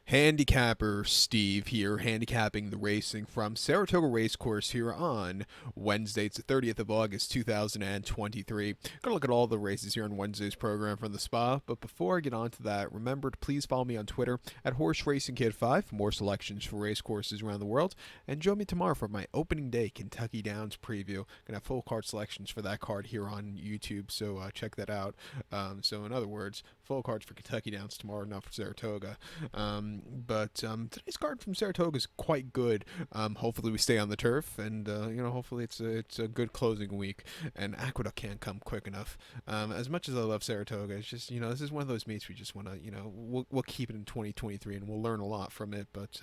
Handicapper Steve here, handicapping the racing from Saratoga Racecourse here on Wednesday. It's the 30th of August, 2023. Gonna look at all the races here on Wednesday's program from the spa, but before I get on to that, remember to please follow me on Twitter at Horse Racing Kid 5 for more selections for race courses around the world, and join me tomorrow for my opening day Kentucky Downs preview. Gonna have full card selections for that card here on YouTube, so check that out. So in other words, full cards for Kentucky Downs tomorrow, not for Saratoga. But today's card from Saratoga is quite good. Hopefully we stay on the turf, and hopefully it's a good closing week. And Aqueduct can't come quick enough. As much as I love Saratoga, it's just this is one of those meets we just want to we'll keep it in 2023, and we'll learn a lot from it. But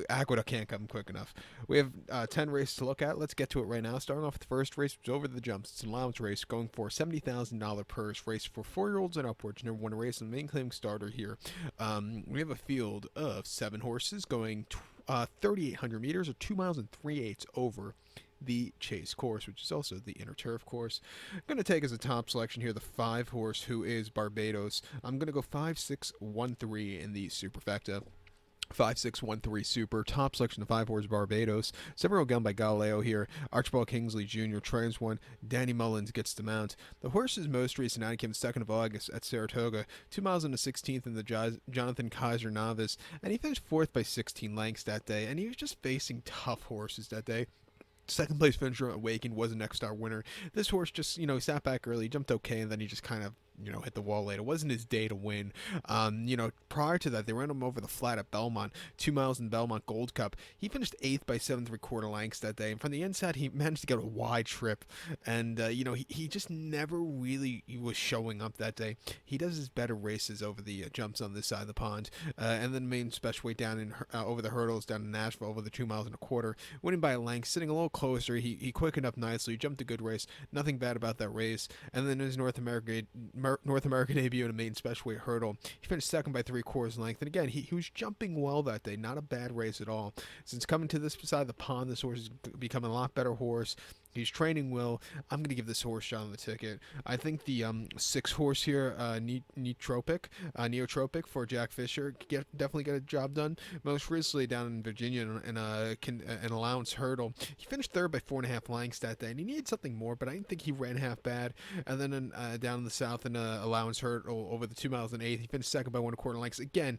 Aqueduct can't come quick enough. We have 10 races to look at. Let's get to it right now. Starting off with the first race, which is over the jumps. It's an allowance race going for $70,000 purse. Race for 4-year-olds and upwards. Never won a race in the main claim starter here. We have a field of 7 horses going 3,800 meters or 2 miles and 3/8 over the chase course, which is also the inner turf course. I'm going to take as a top selection here the 5 horse who is Barbados. I'm going to go 5-6-1-3 in the superfecta. 5-6-1-3 super. Top selection of 5 horse Barbados. 7-year-old gun by Galileo here. Archibald Kingsley Jr. trains one. Danny Mullins gets the mount. The horse's most recent outing came the 2nd of August at Saratoga. 2 miles and a 16th in the Jonathan Kaiser Novice. And he finished 4th by 16 lengths that day. And he was just facing tough horses that day. Second place finisher Awakened was a next star winner. This horse just, he sat back early, jumped okay, and then he just kind of hit the wall late. It wasn't his day to win. Prior to that, they ran him over the flat at Belmont, 2 miles in Belmont Gold Cup. He finished 8th by 7 3/4 lengths that day. And from the inside, he managed to get a wide trip. And, he just never really was showing up that day. He does his better races over the jumps on this side of the pond. And then main special weight down in over the hurdles down in Nashville over the 2 miles and a quarter. Winning by a length, sitting a little closer. He quickened up nicely, jumped a good race. Nothing bad about that race. And then his North American debut in a main special weight hurdle. He finished 2nd by 3/4 length. And again, he was jumping well that day. Not a bad race at all. Since coming to this side of the pond, this horse is becoming a lot better horse. He's training well. I'm going to give this horse a shot on the ticket. I think the 6 horse here, Neotropic for Jack Fisher, definitely get a job done. Most recently down in Virginia in an allowance hurdle. He finished 3rd by 4.5 lengths that day, and he needed something more, but I didn't think he ran half bad. And then down in the south in allowance hurdle over the 2 miles and 8, he finished 2nd by 1/4 lengths. Again,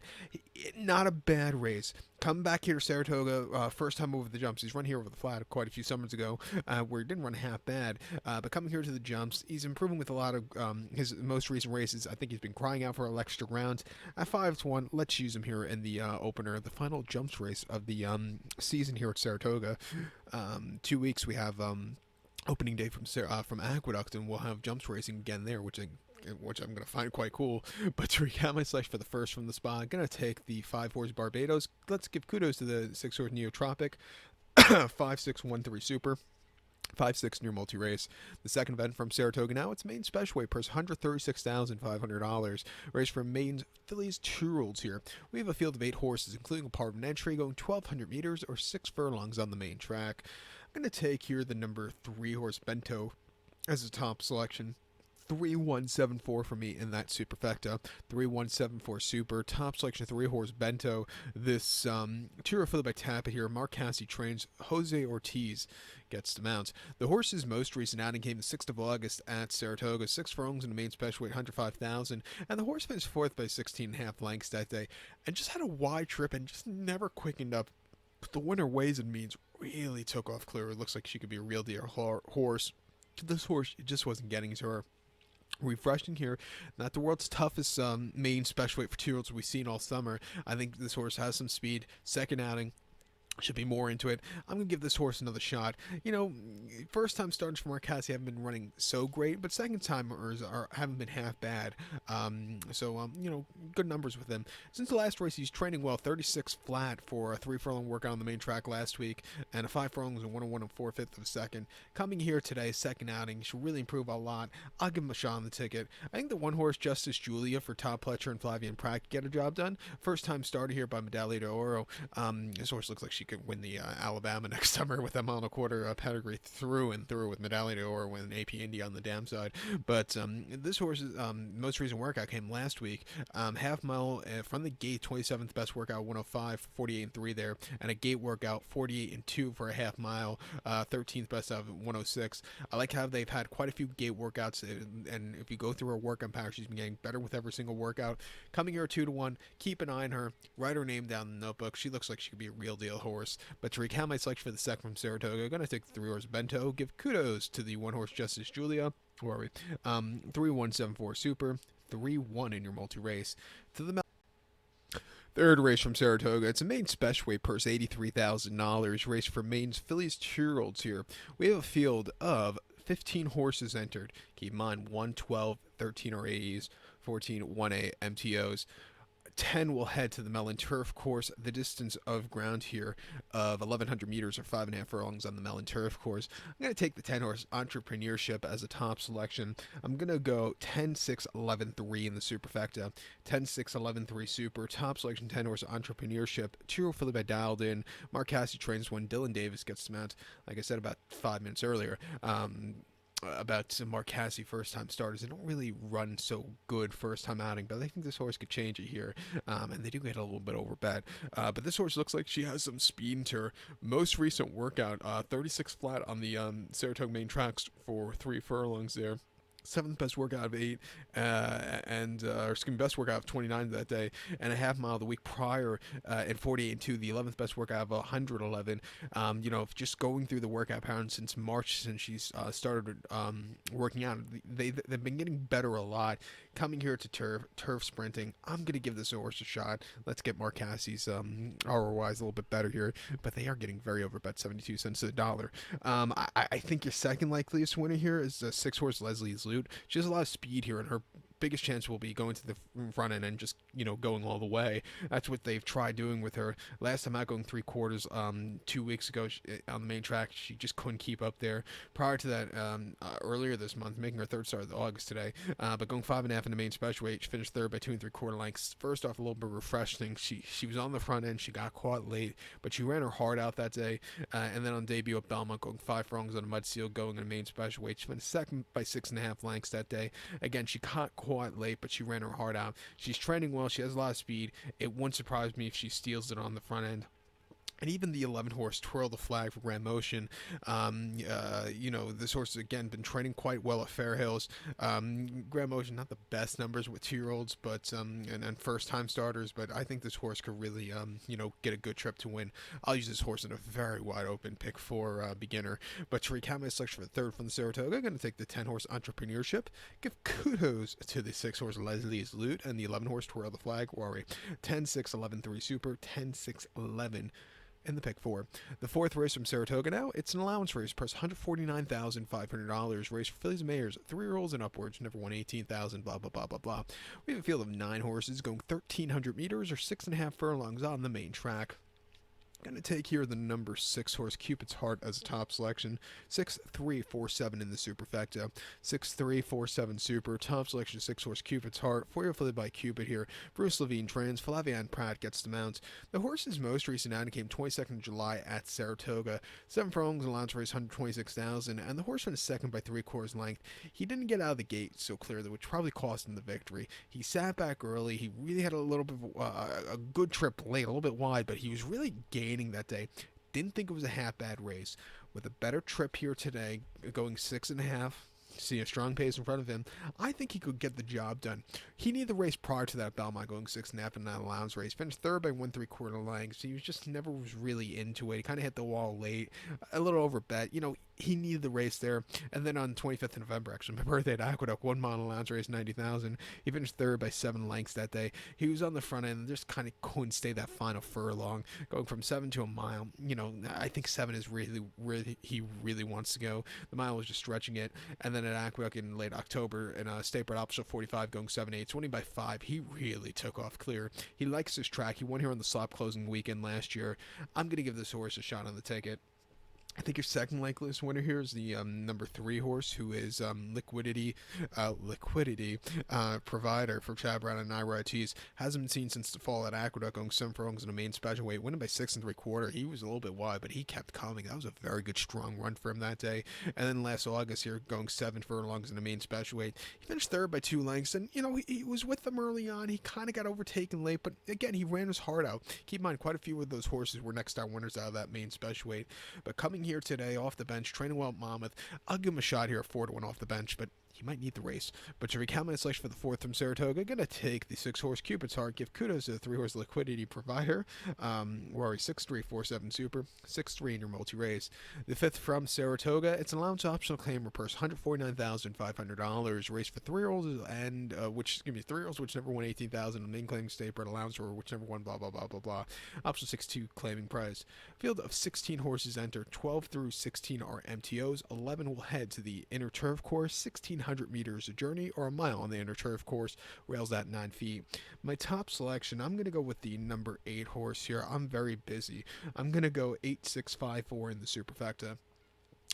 not a bad race. Come back here to Saratoga, first time over the jumps. He's run here over the flat quite a few summers ago, where he didn't run half bad. But coming here to the jumps, he's improving with a lot of his most recent races. I think he's been crying out for an extra round. At 5-1, let's use him here in the opener, the final jumps race of the season here at Saratoga. 2 weeks we have opening day from Aqueduct, and we'll have jumps racing again there, which I'm going to find quite cool. But to recap my selection for the first from the spot, I'm going to take the 5 horse Barbados. Let's give kudos to the 6 horse Neotropic. 5-6-1-3 super. 5-6 near multi-race. The second event from Saratoga now, it's main special weight purse, $136,500. Race for Maine's fillies 2-year-olds here. We have a field of 8 horses, including a part of an entry going 1,200 meters or 6 furlongs on the main track. I'm going to take here the number 3 horse Bento as a top selection. 3-1-7-4 for me in that superfecta. 3-1-7-4 super. Top selection 3 horse Bento. This 2-year filly by Tappa here. Mark Cassie trains. Jose Ortiz gets the mount. The horse's most recent outing came the 6th of August at Saratoga. 6 furlongs in the main special weight, 105,000. And the horse finished 4th by 16.5 lengths that day. And just had a wide trip and just never quickened up. But the winner weighs and means really took off clear. It looks like she could be a real deal horse. This horse, it just wasn't getting to her. Refreshing here, not the world's toughest main special weight for 2-year-olds we've seen all summer. I think this horse has some speed. Second outing, should be more into it. I'm going to give this horse another shot. First time starters for Mark Cassie haven't been running so great, but second timers haven't been half bad. Good numbers with him. Since the last race, he's training well. 36 flat for a 3 furlong workout on the main track last week, and a 5 furlongs and 101 and 4/5 of a second. Coming here today, second outing, should really improve a lot. I'll give him a shot on the ticket. I think the 1 horse Justice Julia for Todd Pletcher and Flavian Pratt get a job done. First time starter here by Medaglia d'Oro. This horse looks like she could win the Alabama next summer with that mile and a quarter pedigree through and through with Medallion d'Or with an AP Indy on the dam side. But this horse's most recent workout came last week. Half mile from the gate, 27th best workout, 105, 48 and 3 there, and a gate workout, 48 and 2 for a half mile, 13th best out of 106. I like how they've had quite a few gate workouts, and if you go through her workout pattern, she's been getting better with every single workout. Coming here 2-1, keep an eye on her, write her name down in the notebook. She looks like she could be a real deal horse. But to recount my selection for the second from Saratoga, I'm going to take the 3 horse Bento, give kudos to the 1 horse Justice Julia. Where are we? 3174 Super, 3-1 in your multi-race. To the third race from Saratoga. It's a main special weight purse, $83,000. Race for Maine's fillies 2-year-olds here. We have a field of 15 horses entered. Keep in mind, 1, 12, 13 are AEs, 14, 1A MTOs. 10 will head to the Mellon Turf Course. The distance of ground here of 1,100 meters or 5.5 furlongs on the Mellon Turf Course. I'm going to take the 10 horse Entrepreneurship as a top selection. I'm going to go 10, 6, 11, 3 in the superfecta. 10, 6, 11, 3 super. Top selection 10 horse Entrepreneurship. 2 filly by Dialed In. Mark Cassidy trains when Dylan Davis gets to mount, like I said about 5 minutes earlier. About Mark Cassidy first time starters. They don't really run so good first time outing, but I think this horse could change it here. And they do get a little bit over bet. But this horse looks like she has some speed to her. Most recent workout, 36 flat on the Saratoga main tracks for 3 furlongs there. 7th best workout of 8, best workout of 29 that day, and a half mile the week prior at 48 and 2, the 11th best workout of 111. Just going through the workout pattern since March, since she's started working out, they've been getting better a lot. Coming here to turf sprinting, I'm going to give this horse a shot. Let's get Mark Cassie's ROIs a little bit better here, but they are getting very overbet, 72 cents to the dollar. I think your second likeliest winner here is the 6 horse Leslie's Loot. She has a lot of speed here, and her biggest chance will be going to the front end and just going all the way. That's what they've tried doing with her. Last time out, going 3/4 2 weeks ago on the main track, she just couldn't keep up there. Prior to that, earlier this month, making her 3rd start of August today, but going 5.5 in the main special weight, she finished 3rd by 2 3/4 lengths. First off, a little bit refreshing. She was on the front end, she got caught late, but she ran her heart out that day. And then on debut at Belmont, going 5 furlongs on a mud seal, going in the main special weight, she finished 2nd by 6.5 lengths that day. Again, she got caught late, but she ran her heart out. She's training well. She has a lot of speed. It wouldn't surprise me if she steals it on the front end. And even the 11 horse Twirl the Flag for Grand Motion. This horse has again been training quite well at Fair Hills. Grand Motion, not the best numbers with 2-year-olds, but and first time starters. But I think this horse could really get a good trip to win. I'll use this horse in a very wide open pick for beginner. But to recount my selection for the 3rd from the Saratoga, I'm going to take the 10 horse Entrepreneurship. Give kudos to the 6 horse Leslie's Loot and the 11 horse Twirl the Flag. Worry 10, 6, 11, 3 super. 10, 6, 11. In the pick 4. The 4th race from Saratoga now, it's an allowance race, price $149,500, race for fillies and mares, 3-year-olds and upwards, never won 18,000, blah, blah, blah, blah, blah. We have a field of 9 horses going 1,300 meters or 6.5 furlongs on the main track. Going to take here the number 6 horse Cupids Heart as a top selection. 6-3-4-7 in the superfecta. 6-3-4-7 super. Top selection 6 horse Cupids Heart. 4-year filly by Cupid here. Bruce Levine trains. Flavian Pratt gets the mount. The horse's most recent outing came 22nd of July at Saratoga. 7 furlongs, allowance race 126,000, and the horse finished 2nd by 3/4 length. He didn't get out of the gate so clearly, which probably cost him the victory. He sat back early. He really had a little bit of a good trip late, a little bit wide, but he was really gaining that day. Didn't think it was a half bad race. With a better trip here today, going 6.5, see a strong pace in front of him, I think he could get the job done. He needed the race prior to that Belmont, going 6.5 in that allowance race. Finished 3rd by 1 3/4 lengths. He was just never was really into it. He kind of hit the wall late, a little over bet. He needed the race there. And then on 25th of November, actually, my birthday at Aqueduct, 1 mile allowance race, 90,000. He finished 3rd by 7 lengths that day. He was on the front end and just kind of couldn't stay that final furlong, going from 7 to a mile. I think 7 is really where he really wants to go. The mile was just stretching it. And then at Aqueduct in late October, in a State Bred Optional 45, going 7-8, winning by 5. He really took off clear. He likes his track. He won here on the slop closing weekend last year. I'm going to give this horse a shot on the ticket. I think your second likeliest winner here is the number 3 horse, who is liquidity provider for Chad Brown and Naira Ortiz. Hasn't been seen since the fall at Aqueduct, going 7 furlongs in the main special weight, winning by 6 3/4. He was a little bit wide, but he kept coming. That was a very good, strong run for him that day. And then last August here, going 7 furlongs in the main special weight, he finished third by 2 lengths. And he was with them early on. He kind of got overtaken late, but again, he ran his heart out. Keep in mind, quite a few of those horses were next star winners out of that main special weight. But coming here today off the bench, training well at Monmouth, I'll give him a shot here at 4-1 off the bench, but he might need the race. But to recount my selection for the 4th from Saratoga, going to take the 6-horse Cupid's Heart, give kudos to the 3-horse Liquidity Provider, Rory 6-3-4-7 Super, 6-3 in your multi-race. The 5th from Saratoga, it's an allowance optional claimer purse, $149,500, race for 3-year-olds, and which, 3-year-olds which never won $18,000 in the main claiming state, but allowance for which never won blah, blah, blah, blah, blah. Option 6-2 claiming prize. Field of 16 horses enter, 12 through 16 are MTOs, 11 will head to the inner turf course, 1,600 meters a journey, or a mile on the inner turf course, rails at 9 feet. My top selection, I'm going to go with the number 8 horse here. I'm very busy. I'm going to go 8-6-5-4 in the superfecta.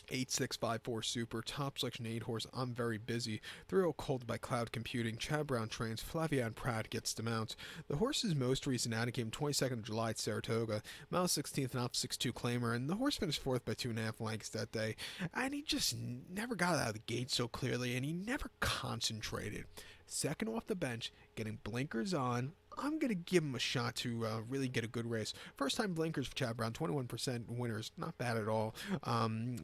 8654 Super, top selection 8 horse, I'm very busy. 3-0 Cold by Cloud Computing, Chad Brown trains, Flavian Pratt gets the mount. The horse's most recent outing came 22nd of July at Saratoga, mile 16th and off 6-2 claimer, and the horse finished 4th by 2.5 lengths that day. And he just never got out of the gate so clearly, and he never concentrated. Second off the bench, getting blinkers on, I'm going to give him a shot to really get a good race. First time blinkers for Chad Brown, 21% winners, not bad at all. And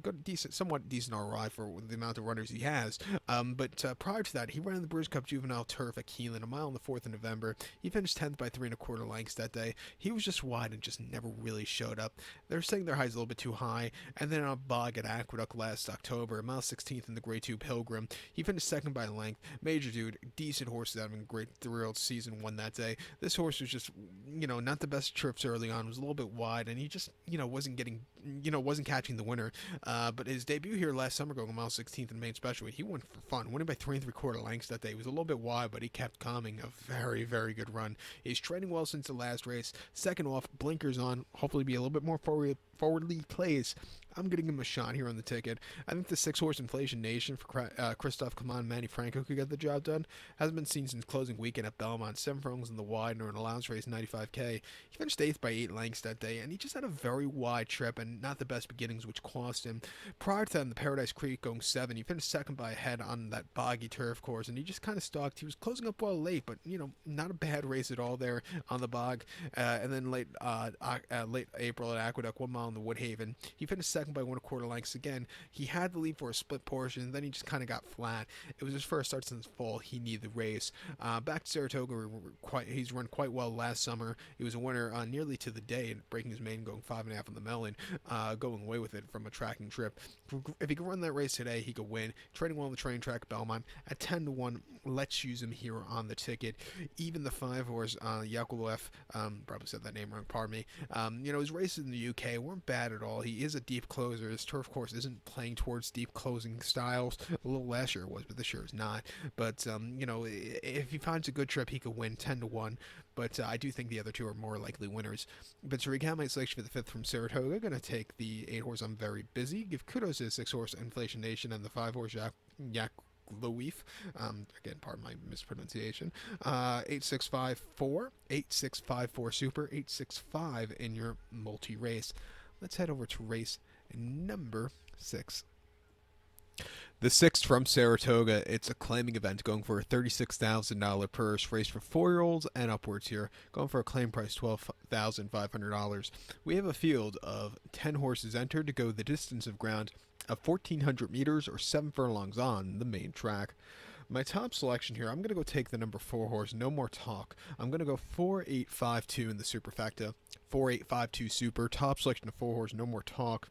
good, decent, somewhat decent ROI for the amount of runners he has. But prior to that, he ran the Brewers Cup Juvenile Turf at Keelan, a mile on the 4th of November. He finished 10th by 3.25 lengths that day. He was just wide and just never really showed up. They're saying their high's a little bit too high. And then on a bog at Aqueduct last October, mile 16th in the Grade 2 Pilgrim. He finished second by length. Major dude, decent horses having a great 3-year-old season one that day. This horse was just, not the best trips early on. Was a little bit wide, and he just, wasn't getting, wasn't catching the winner. But his debut here last summer, going mile 16th in the main special weight, he won for fun, winning by 3 3/4 lengths that day. He was a little bit wide, but he kept coming. A very, very good run. He's training well since the last race. Second off, blinkers on. Hopefully, be a little bit more forwardly placed. I'm going to give him a shot here on the ticket. I think the 6-horse Inflation Nation for Christoph Kaman and Manny Franco could get the job done. Hasn't been seen since closing weekend at Belmont. 7 furlongs in the wide and an allowance race, 95K. He finished 8th by 8 lengths that day, and he just had a very wide trip and not the best beginnings, which cost him. Prior to that, in the Paradise Creek going 7, he finished second by a head on that boggy turf course, and he just kind of stalked. He was closing up well late, but, not a bad race at all there on the bog. And then late April at Aqueduct, 1 mile in the Woodhaven. He finished second by 1/4 lengths again. He had the lead for a split portion, and then he just kind of got flat. It was his first start since fall. He needed the race. Back to Saratoga, he's run quite well last summer. He was a winner nearly to the day, and breaking his main, going 5.5 on the melon, going away with it from a tracking trip. If he could run that race today, he could win. Training well on the train track at Belmont at 10-1. Let's use him here on the ticket. Even the 5-horse Yakulev, probably said that name wrong. Pardon me. His races in the UK weren't bad at all. He is a deep closer. His turf course isn't playing towards deep closing styles. A little last year it was, but this year it's not. But if he finds a good trip, he could win 10-1. But I do think the other two are more likely winners. But to recount my selection for the 5th from Saratoga, going to take the 8-horse I'm Very Busy. Give kudos to the 6-horse Inflation Nation and the 5-horse Yak Louif. Again, pardon my mispronunciation. 8654, 8654 Super, 865 in your multi-race. Let's head over to race number 6. The 6th from Saratoga, it's a claiming event going for a $36,000 purse, race for 4-year-olds and upwards here, going for a claim price $12,500. We have a field of 10 horses entered to go the distance of ground of 1,400 meters or 7 furlongs on the main track. My top selection here, I'm going to go take the number 4 horse, No More Talk. I'm going to go 4-8-5-2 in the superfecta. 4-8-5-2 super, top selection of 4 horse, No More Talk.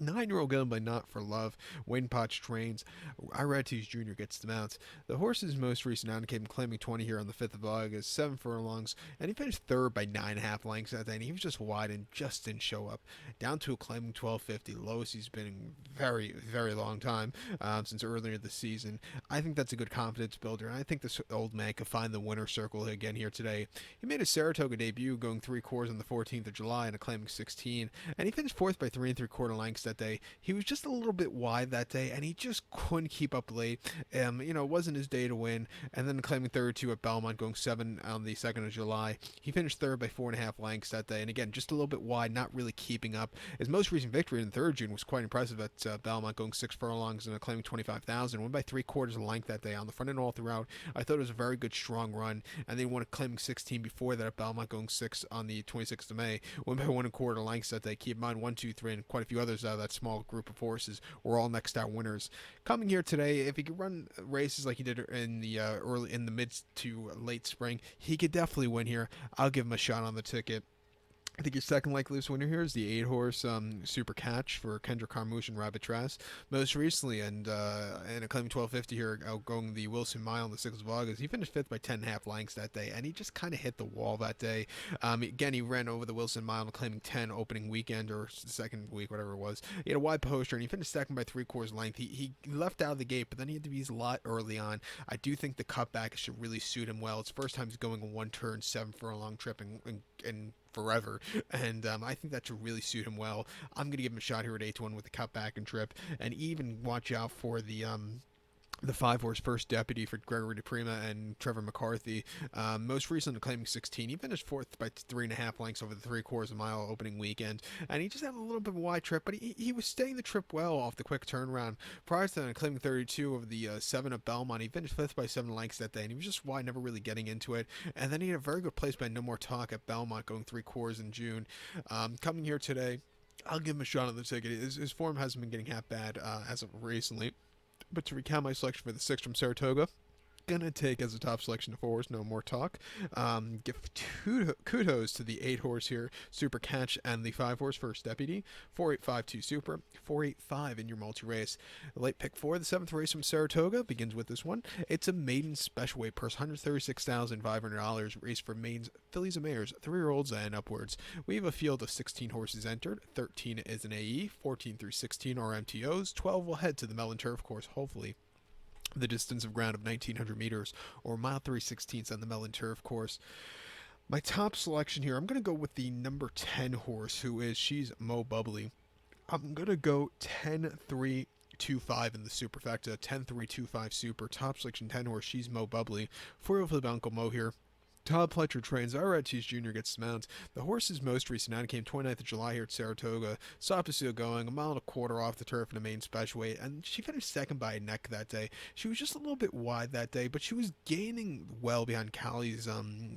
9-year-old Gun by Not for Love. Wayne Potts trains. Irates Jr. gets the mounts. The horse's most recent outing came claiming 20 here on the 5th of August, 7 furlongs, and he finished third by 9.5 lengths that day, and he was just wide and just didn't show up. Down to a claiming 1250, lowest he's been in very, very long time, since earlier this season. I think that's a good confidence builder, and I think this old man could find the winner's circle again here today. He made his Saratoga debut going 3 quarters on the 14th of July and a claiming 16, and he finished fourth by 3 3/4 lengths that day. He was just a little bit wide that day, and he just couldn't keep up late. It wasn't his day to win. And then claiming 32 at Belmont, going 7 on the 2nd of July. He finished third by 4.5 lengths that day, and again, just a little bit wide, not really keeping up. His most recent victory in the 3rd of June was quite impressive at Belmont, going 6 furlongs and claiming 25,000. Won by 3/4 of a length that day on the front and all throughout. I thought it was a very good, strong run, and they won a claiming 16 before that at Belmont, going 6 on the 26th of May. Won by 1 1/4 lengths that day. Keep in mind, 1, 2, 3, and quite a few others out of that small group of horses were all next star winners. Coming here today, if he could run races like he did in the mid to late spring, he could definitely win here. I'll give him a shot on the ticket. I think your second likeliest winner here is the 8-horse Super Catch for Kendrick Carmouche and Rabbit Trass. Most recently, and a claiming 1250 here, outgoing the Wilson Mile on the 6th of August. He finished 5th by 10.5 lengths that day, and he just kind of hit the wall that day. Again, he ran over the Wilson Mile and claiming 10 opening weekend or second week, whatever it was. He had a wide poster, and he finished second by 3/4 length. He left out of the gate, but then he had to be a lot early on. I do think the cutback should really suit him well. It's the first time he's going a 1-turn, 7 furlong trip in forever, and I think that should really suit him well. I'm going to give him a shot here at 8-1 with the cutback and trip, and even watch out for the 5-horse First Deputy for Gregory DePrima and Trevor McCarthy. Most recently claiming 16. He finished fourth by 3.5 lengths over the 3/4 mile opening weekend, and he just had a little bit of a wide trip, but he was staying the trip well off the quick turnaround. Prior to that, claiming 32 of the 7 at Belmont, he finished 5th by 7 lengths that day, and he was just wide, never really getting into it. And then he had a very good place by No More Talk at Belmont, going 3/4 in June. Coming here today, I'll give him a shot on the ticket. His form hasn't been getting that bad as of recently. But to recount my selection for the 6 from Saratoga, gonna take as a top selection the 4-horse, No More Talk. Give kudos to the 8-horse here, Super Catch, and the 5-horse First Deputy. 4-8-5-2 Super, 4-8-5 in your multi-race. Late pick 4, the 7th race from Saratoga, begins with this one. It's a maiden special weight purse, $136,500, race for maidens, fillies, and mares, 3-year-olds and upwards. We have a field of 16 horses entered. 13 is an AE, 14 through 16 are MTOs, 12 will head to the Mellon Turf Course, hopefully. The distance of ground of 1,900 meters, or mile 3/16 on the Mellon Turf Course. My top selection here, I'm going to go with the number 10 horse, she's Mo Bubbly. I'm going to go 10-3-2-5 in the superfecta, 10-3-2-5 super. Top selection 10 horse, she's Mo Bubbly. 4 for the Uncle Mo here. Todd Pletcher trains. Irates Jr. gets the mount. The horse's most recent outing came 29th of July here at Saratoga. Stopped to seal going, a 1.25 miles off the turf in the main special weight, and she finished second by a neck that day. She was just a little bit wide that day, but she was gaining well behind Callie's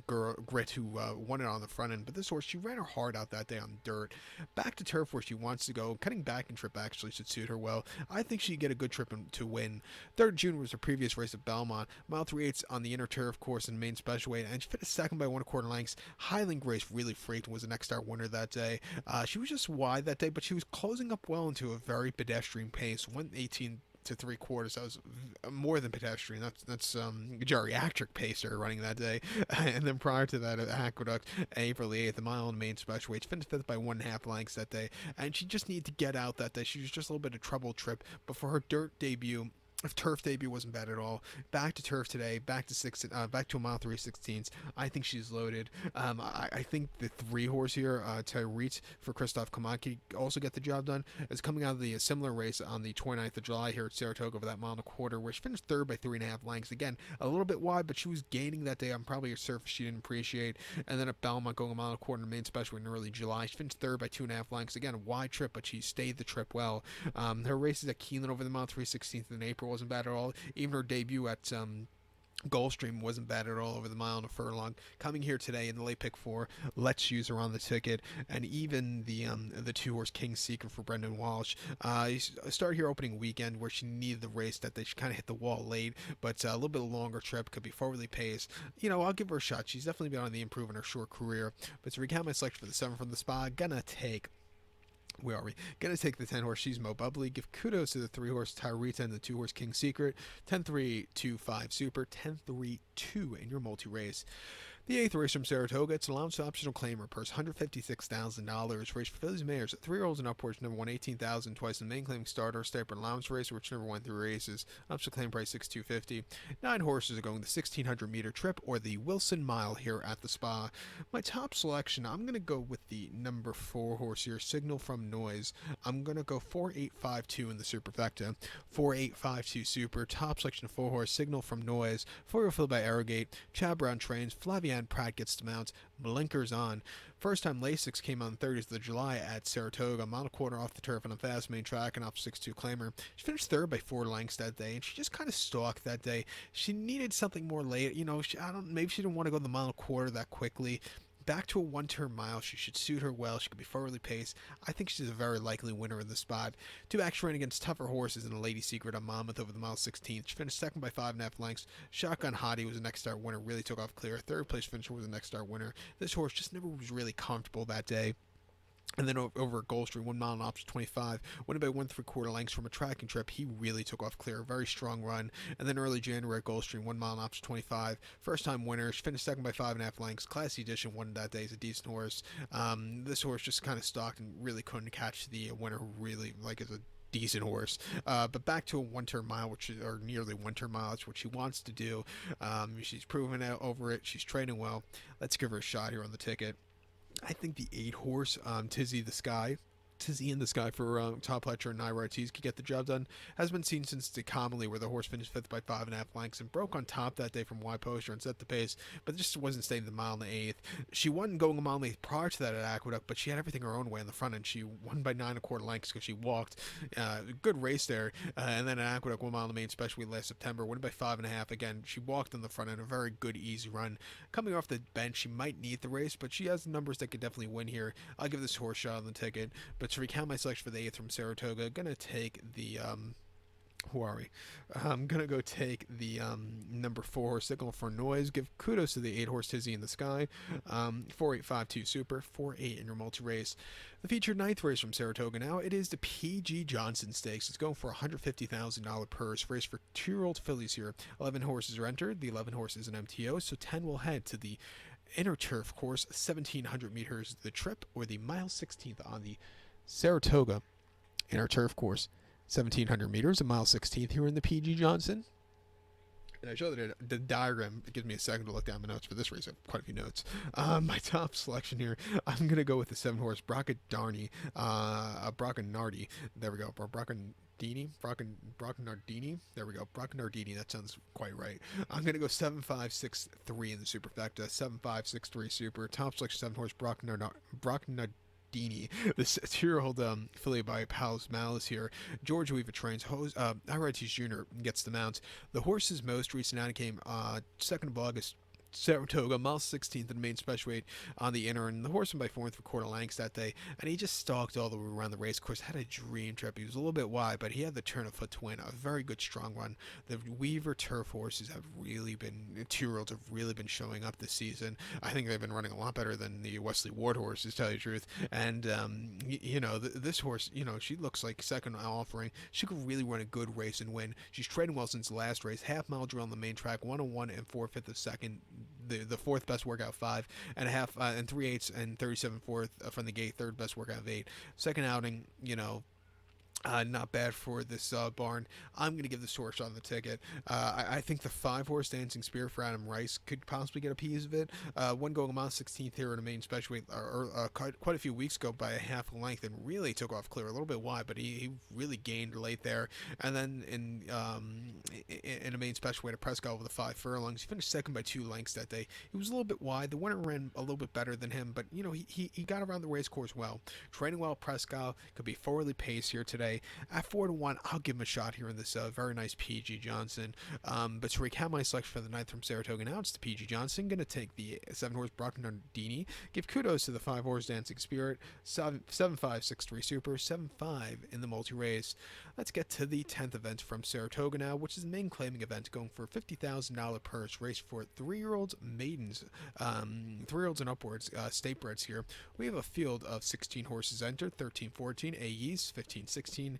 Grit, who won it on the front end. But this horse, she ran her heart out that day on dirt. Back to turf where she wants to go. Cutting back and trip actually should suit her well. I think she'd get a good trip to win. 3rd of June was her previous race at Belmont. Mile 3/8 on the inner turf course in the main special weight, and she finished second by 1/4 lengths. Highland Grace really freaked and was the next star winner that day. She was just wide that day, but she was closing up well into a very pedestrian pace. 1:18 to 3/4. That was more than pedestrian. That's geriatric pacer running that day. And then prior to that, at Aqueduct, April 8th, a mile in the main special weight. She finished 5th by 1.5 lengths that day, and she just needed to get out that day. She was just a little bit of trouble trip, but for her dirt debut, if turf debut wasn't bad at all. Back to turf today, back to a mile 3/16. I think she's loaded. I think the 3-horse here, Tyrese for Christoph Komaki, also get the job done. Is coming out of the similar race on the 29th of July here at Saratoga over that 1.25 miles, where she finished 3rd by 3.5 lengths. Again, a little bit wide, but she was gaining that day on probably a surface she didn't appreciate. And then at Belmont, going a 1.25 miles in the main special in early July, she finished 3rd by 2.5 lengths. Again, a wide trip, but she stayed the trip well. Her races at Keeneland over the mile 3/16 in April wasn't bad at all. Even her debut at Gulfstream wasn't bad at all over the mile and a furlong. Coming here today in the late pick 4, Let's Use her on the ticket, and even the 2-horse King Seeker for Brendan Walsh. Started here opening weekend where she needed the race that she kind of hit the wall late, but a little bit longer trip, could be forwardly paced. I'll give her a shot. She's definitely been on the improve in her short career. But to recount my selection for the 7 from the Spa, gonna take Where are we? Gonna take the 10 horse She's Mo Bubbly. Give kudos to the 3 horse Tyrita and the 2 horse King Secret. 10-3-2-5 Super. 10-3-2 in your multi race. The 8th race from Saratoga, it's an allowance optional claimer, purse $156,000. Race for fillies mares at 3-year-olds and upwards, number 1 $18,000, twice the main claiming starter, stipend allowance race, which number 1 3 races, optional claim price $6,250. 9 horses are going the 1,600 meter trip or the Wilson Mile here at the Spa. My top selection, I'm going to go with the number 4 horse here, Signal from Noise. I'm going to go 4-8-5-2 in the superfecta. 4-8-5-2 super, top selection of 4 horse, Signal from Noise, 4-year filled by Arrogate, Chad Brown trains, Flavian Pratt gets the mount, blinkers on. First time Lasix came on 30th of July at Saratoga, mile and a quarter off the turf on a fast main track and off 6-2 claimer. She finished third by 4 lengths that day, and she just kind of stalked that day. She needed something more late. Maybe she didn't want to go the mile and a quarter that quickly. Back to a one-turn mile. She should suit her well. She could be forwardly paced. I think she's a very likely winner in the spot. 2 action ran against tougher horses in a Lady Secret on Monmouth over the mile 16th. She finished second by 5.5 lengths. Shotgun Hottie was the next star winner. Really took off clear. Third place finisher was the next star winner. This horse just never was really comfortable that day. And then over at Gulfstream, 1 mile and option 25, winning by 1 3/4 lengths from a tracking trip. He really took off clear. Very strong run. And then early January at Gulfstream, 1 mile and option 25, first time winner. She finished second by 5.5 lengths. Classy Edition won that day. He's a decent horse. This horse just kind of stalked and really couldn't catch the winner who really is a decent horse. But back to a one-turn mile, or nearly one-turn mile, that's what she wants to do. She's proven out over it. She's training well. Let's give her a shot here on the ticket. I think the 8 horse, Tizzy in the Sky for Todd Pletcher and Naira Ortiz could get the job done. Has been seen since the Commonly, where the horse finished 5th by 5.5 lengths and broke on top that day from wide poster and set the pace, but just wasn't staying the mile in the 8th. She won going a mile in the 8th prior to that at Aqueduct, but she had everything her own way in the front end. She won by 9 1/4 lengths because she walked. Good race there. And then at Aqueduct, 1 mile in the main, especially last September, won by 5.5. Again, she walked on the front end, a very good, easy run. Coming off the bench, she might need the race, but she has numbers that could definitely win here. I'll give this horse a shot on the ticket, but to recount my selection for the 8th from Saratoga, gonna take the who are we? I'm gonna go take the number 4 horse Signal for Noise. Give kudos to the 8 horse Tizzy in the Sky. 4-8-5-2 Super. 4-8 in your multi race. The featured 9th race from Saratoga now. It is the P.G. Johnson Stakes. It's going for a $150,000 purse. Race for 2-year-old fillies here. 11 horses are entered. The 11 horses an MTO, so 10 will head to the inner turf course, 1,700 meters the trip, or the mile 16th on the Saratoga inner turf course, 1,700 meters, a mile 16th here in the P.G. Johnson. And I show that the diagram. It gives me a second to look down my notes for this race. I have quite a few notes. My top selection here, I'm going to go with the 7 horse Broccanardi. There we go. Broccanardini. There we go. Broccanardini. That sounds quite right. I'm going to go 7-5-6-3 in the superfecta. 7-5-6-3 super. Top selection 7 horse Broccanardini. This 2-year-old filly by Pals Malice here. George Weaver trains. Iritis Jr. gets the mount. The horse's most recent outing came 2nd of August. Saratoga, mile 16th in the main special weight on the inner, and the horse went by 4 3/4 lengths that day, and he just stalked all the way around the race course. Had a dream trip. He was a little bit wide, but he had the turn of foot to win. A very good strong run. The Weaver turf horses have really been, 2-year-olds have really been showing up this season. I think they've been running a lot better than the Wesley Ward horses, to tell you the truth. And this horse, she looks like second offering. She could really run a good race and win. She's trading well since the last race. Half-mile drill on the main track, 101 and 4/5 of second. The 4th best workout, 5.5 and 3/8 and 37/4 from the gate. 3rd best workout of 8. Second outing, not bad for this barn. I'm going to give this horse on the ticket. I think the 5 horse Dancing Spear for Adam Rice could possibly get a piece of it. One going a mile 16th here in a main special weight quite a few weeks ago by a half a length and really took off clear, a little bit wide, but he really gained late there. And then in a main special weight at Prescott over the 5 furlongs, he finished second by 2 lengths that day. He was a little bit wide. The winner ran a little bit better than him, but he got around the race course well. Training well at Prescott, could be forwardly paced here today. At 4-1, I'll give him a shot here in this very nice P.G. Johnson. But to recap my selection for the 9th from Saratoga now, it's the P.G. Johnson. Going to take the 7 horse Broccanardini. Give kudos to the 5 horse Dancing Spirit. 7-5-6-3 Super. 7-5 in the multi race. Let's get to the 10th event from Saratoga now, which is the main claiming event, going for a $50,000 purse, race for 3-year-olds, maidens, 3-year-olds and upwards, statebreds here. We have a field of 16 horses entered, 13-14 AEs, 15-16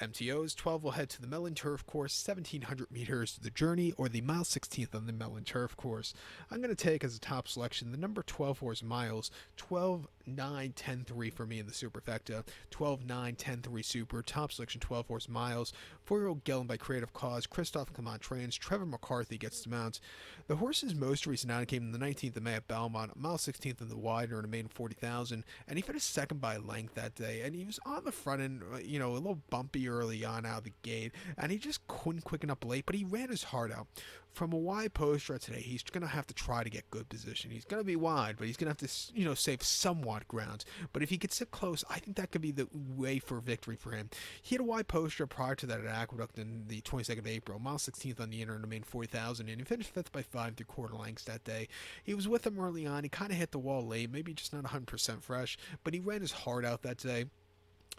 MTOs. 12 will head to the Mellon Turf Course, 1,700 meters the journey, or the mile 16th on the Mellon Turf Course. I'm going to take as a top selection the number 12 horse Miles, 12, 9, 10, 3 for me in the superfecta, 12, 9, 10, 3 super, top selection 12 horse Miles, 4-year-old Gellin by Creative Cause, Christophe Clement trains, Trevor McCarthy gets the mount. The horse's most recent outing came in the 19th of May at Belmont, mile 16th in the wider and a maiden 40,000, and he finished second by length that day, and he was on the front end, a little bumpy early on out of the gate, and he just couldn't quicken up late, but he ran his heart out. From a wide post start today, he's going to have to try to get good position. He's going to be wide, but he's going to have to, save somewhat ground. But if he could sit close, I think that could be the way for victory for him. He had a wide post start prior to that at Aqueduct in the 22nd of April, mile 16th on the inner and the main 40,000, and he finished 5th by 5 3/4 lengths that day. He was with him early on. He kind of hit the wall late, maybe just not 100% fresh, but he ran his heart out that day.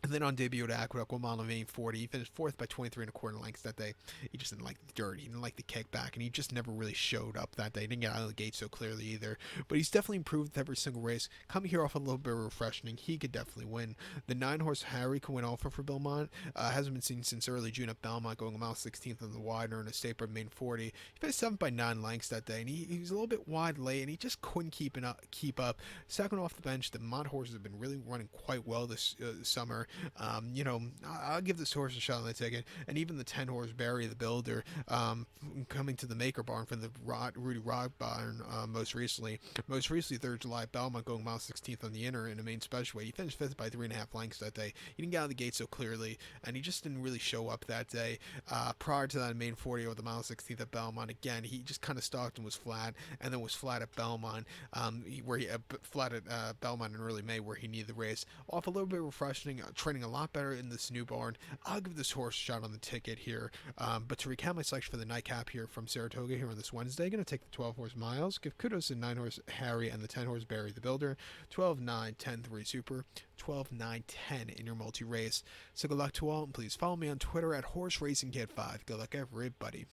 And then on debut at Aqueduct, 1 mile and main 40, he finished 4th by 23 1/4 lengths that day. He just didn't like the dirt. He didn't like the kickback, and he just never really showed up that day. He didn't get out of the gate so clearly either. But he's definitely improved with every single race. Coming here off a little bit of refreshing, he could definitely win. The 9-horse Harry can win also for Belmont. Hasn't been seen since early June at Belmont, going a mile 16th on the wider and a statebred main 40. He finished 7th by 9 lengths that day, and he was a little bit wide late, and he just couldn't keep up. Second off the bench, the Mont horses have been really running quite well this summer. I'll give this horse a shot on the ticket, and even the 10-horse Barry the Builder, coming to the Maker Barn from the Rudy Rod Barn most recently. Most recently, 3rd July, Belmont going mile 16th on the inner in a main special weight. He finished 5th by 3.5 lengths that day. He didn't get out of the gate so clearly, and he just didn't really show up that day. Prior to that main 40 over the mile 16th at Belmont, again, he just kind of stalked and was flat, and then was flat at Belmont, flat at Belmont in early May, where he needed the race. Off a little bit refreshing, training a lot better in this new barn. I'll give this horse a shot on the ticket here. But to recap my selection for the nightcap here from Saratoga here on this Wednesday, going to take the 12-horse Miles, give kudos to 9-horse Harry and the 10-horse Barry the Builder, 12, 9, 10, 3 super, 12, 9, 10 in your multi-race. So good luck to all, and please follow me on Twitter at HorseRacingKid5. Good luck, everybody.